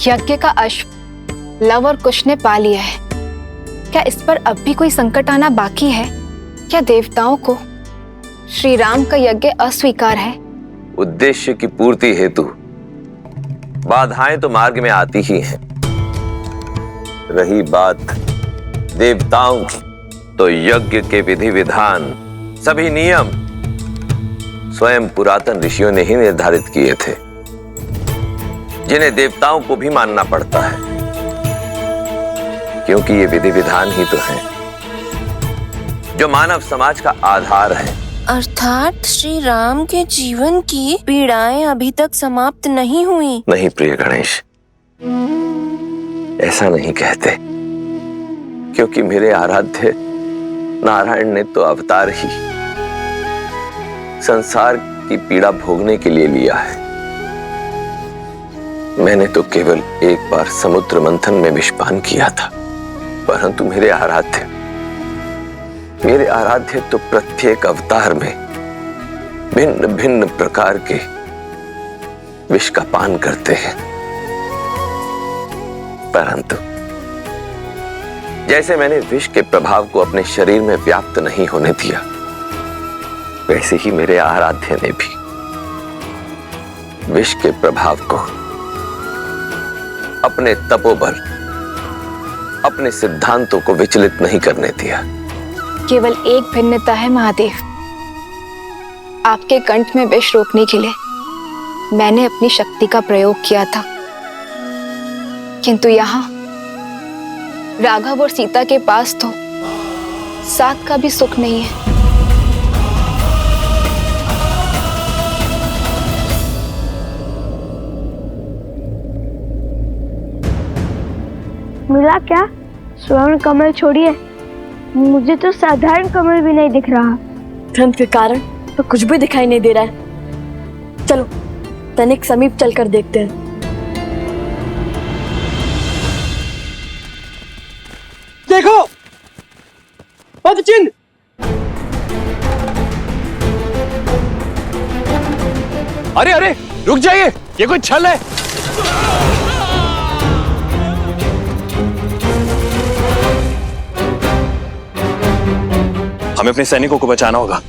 यज्ञ का अश्व लव और कुश ने पा लिया है। क्या इस पर अब भी कोई संकट आना बाकी है? क्या देवताओं को श्री राम का यज्ञ अस्वीकार है? उद्देश्य की पूर्ति हेतु बाधाएं तो मार्ग में आती ही हैं। रही बात देवताओं की, तो यज्ञ के विधि विधान, सभी नियम स्वयं पुरातन ऋषियों ने ही निर्धारित किए थे, जिन्हें देवताओं को भी मानना पड़ता है, क्योंकि ये विधि विधान ही तो हैं जो मानव समाज का आधार है। अर्थात श्री राम के जीवन की पीड़ाएं अभी तक समाप्त नहीं हुई। नहीं प्रिय गणेश, ऐसा नहीं कहते, क्योंकि मेरे आराध्य नारायण ने तो अवतार ही संसार की पीड़ा भोगने के लिए लिया है। मैंने तो केवल एक बार समुद्र मंथन में विषपान किया था, परंतु मेरे आराध्य तो प्रत्येक अवतार में भिन्न भिन्न प्रकार के विष का पान करते हैं। परंतु जैसे मैंने विष के प्रभाव को अपने शरीर में व्याप्त नहीं होने दिया, वैसे ही मेरे आराध्य ने भी विष के प्रभाव को अपने तपोबल, अपने सिद्धांतों को विचलित नहीं करने दिया। केवल एक भिन्नता है महादेव, आपके कंठ में विष रोकने के लिए मैंने अपनी शक्ति का प्रयोग किया था, किंतु यहाँ राघव और सीता के पास तो साथ का भी सुख नहीं है। मिला क्या? स्वर्ण कमल छोड़िए, मुझे तो साधारण कमल भी नहीं दिख रहा। ठंड के कारण तो कुछ भी दिखाई नहीं दे रहा है। चलो तनिक समीप चलकर देखते हैं। देखो पदचिन्ह। अरे अरे रुक जाइए, ये कोई छल है। हमें अपने सैनिकों को बचाना होगा।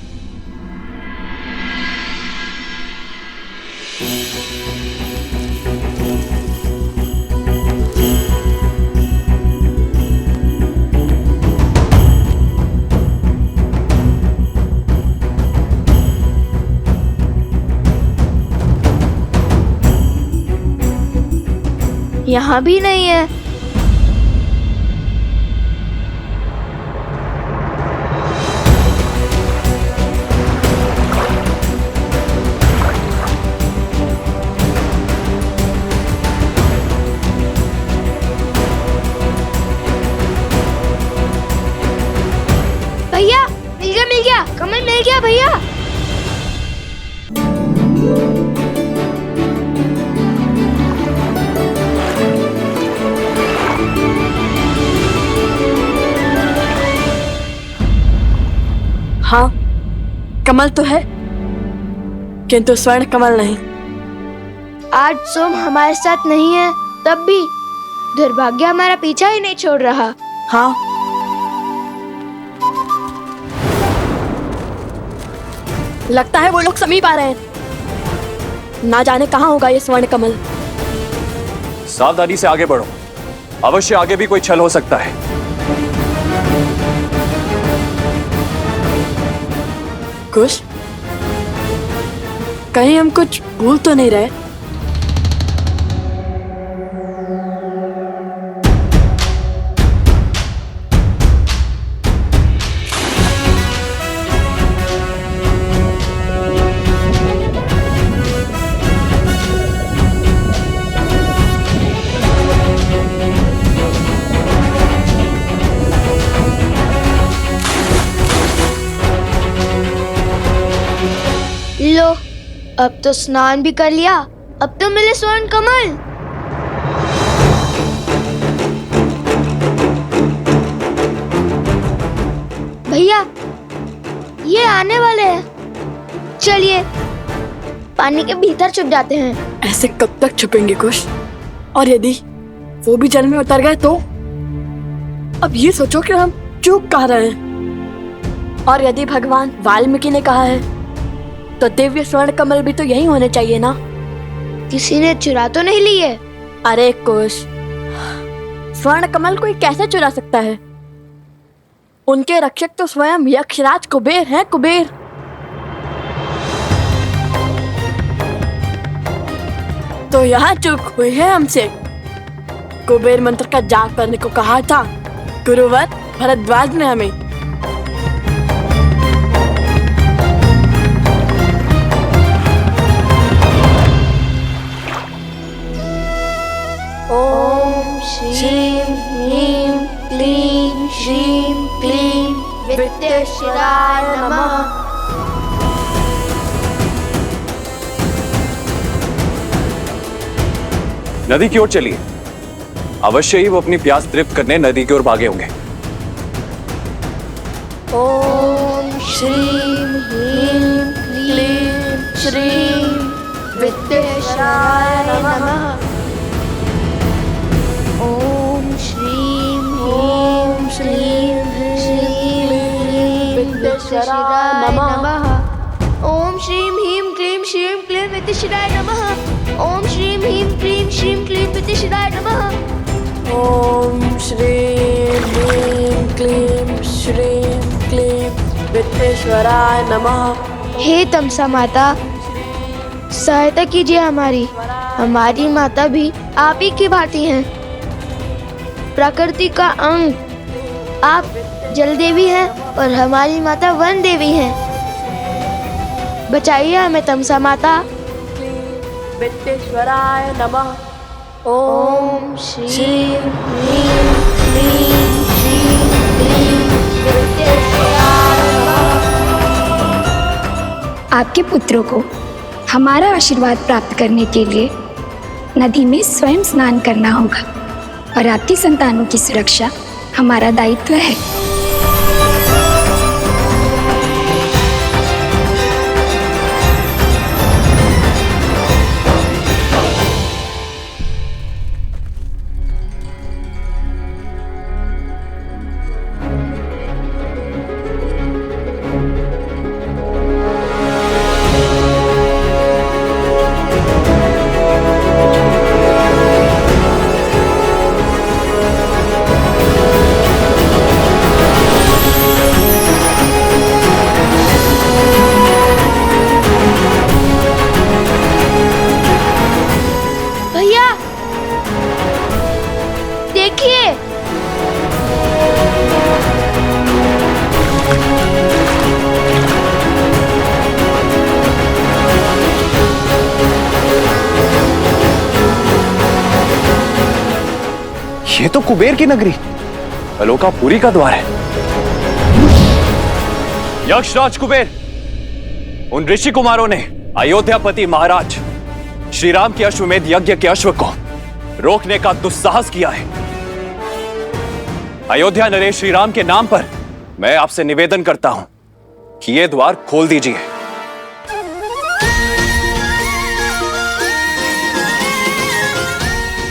यहाँ भी नहीं है। भैया मिल गया, कमल मिल गया भैया। हाँ, कमल तो है, किंतु स्वर्ण कमल नहीं। आज सोम हमारे साथ नहीं है, तब भी दुर्भाग्य हमारा पीछा ही नहीं छोड़ रहा। हाँ, लगता है वो लोग समीप आ रहे हैं। ना जाने कहाँ होगा ये स्वर्ण कमल। सावधानी से आगे बढ़ो, अवश्य आगे भी कोई छल हो सकता है। कुछ कहीं हम कुछ भूल तो नहीं रहे? लो, अब तो स्नान भी कर लिया, अब तो मिले स्वर्ण कमल। भैया ये आने वाले हैं, चलिए पानी के भीतर छुप जाते हैं। ऐसे कब तक छुपेंगे कुश? और यदि वो भी जल में उतर गए तो? अब ये सोचो कि हम चूक कह रहे हैं। और यदि भगवान वाल्मीकि ने कहा है तो दिव्य स्वर्ण कमल भी तो यही होने चाहिए ना। किसी ने चुरा तो नहीं ली है? अरे कुश, स्वर्ण कमल कोई कैसे चुरा सकता है? उनके रक्षक तो स्वयं यक्षराज कुबेर हैं, कुबेर। तो यहाँ चूक हुई है हमसे। कुबेर मंत्र का जाप करने को कहा था गुरुवर भरद्वाज ने हमें। ओम श्रीं ह्रीं क्लीं श्रीं क्लीं विद्येश्वराय नमः। नदी की ओर चलिए। अवश्य ही वो अपनी प्यास तृप्त करने नदी की ओर भागे होंगे। ओम श्रीं ह्रीं क्लीं श्रीं विद्येश्वराय नमः। ओम श्रीं ह्रीं श्रीं श्रीं विद्येश्वराय नमः। ओम श्रीं ह्रीं क्लीं श्रीं क्लीं विद्येश्वराय नमः। ओम श्रीं ह्रीं क्लीं श्रीं क्लीं विद्येश्वराय नमः। ओम श्रीं ह्रीं क्लीं श्रीं क्लीं विद्येश्वराय नमः। हे तमसा माता, सहायता कीजिए हमारी माता भी आप ही की भांति हैं, प्रकृति का अंग। आप जल देवी हैं और हमारी माता वन देवी हैं। बचाइए हमें तमसा माता। विद्येश्वराय नमः। ओम श्रीं ह्रीं क्लीं श्रीं क्लीं विद्येश्वराय नमः। आपके पुत्रों को हमारा आशीर्वाद प्राप्त करने के लिए नदी में स्वयं स्नान करना होगा और आपकी संतानों की सुरक्षा हमारा दायित्व है। ये तो कुबेर की नगरी अलोकापुरी का द्वार है। यक्षराज कुबेर, उन ऋषि कुमारों ने अयोध्यापति महाराज श्री राम के अश्वमेध यज्ञ के अश्व को रोकने का दुस्साहस किया है। अयोध्या नरेश श्री राम के नाम पर मैं आपसे निवेदन करता हूं कि यह द्वार खोल दीजिए।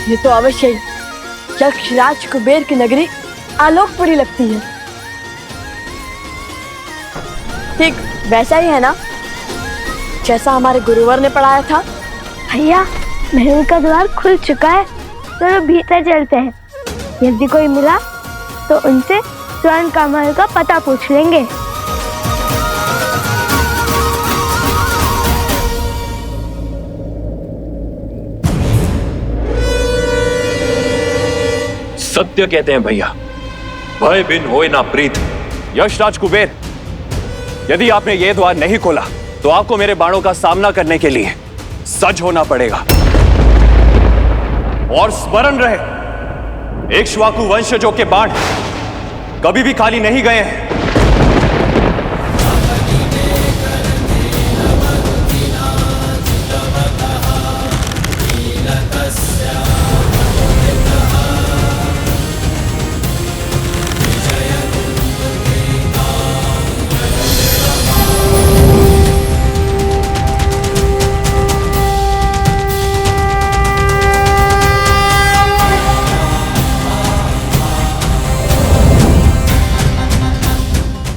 ये तो अवश्य ही यक्षराज कुबेर की नगरी आलोकपुरी लगती है। ठीक वैसा ही है ना जैसा हमारे गुरुवर ने पढ़ाया था। भैया, महल का द्वार खुल चुका है, चलो भीतर चलते हैं। यदि कोई मिला तो उनसे स्वर्ण कमल का पता पूछ लेंगे। सत्य कहते हैं भैया, भय बिन होए ना प्रीत। यक्षराज कुबेर, यदि आपने यह द्वार नहीं खोला तो आपको मेरे बाणों का सामना करने के लिए सज्ज होना पड़ेगा। और स्मरण रहे, इक्ष्वाकु वंशजों के बाण कभी भी खाली नहीं गए हैं।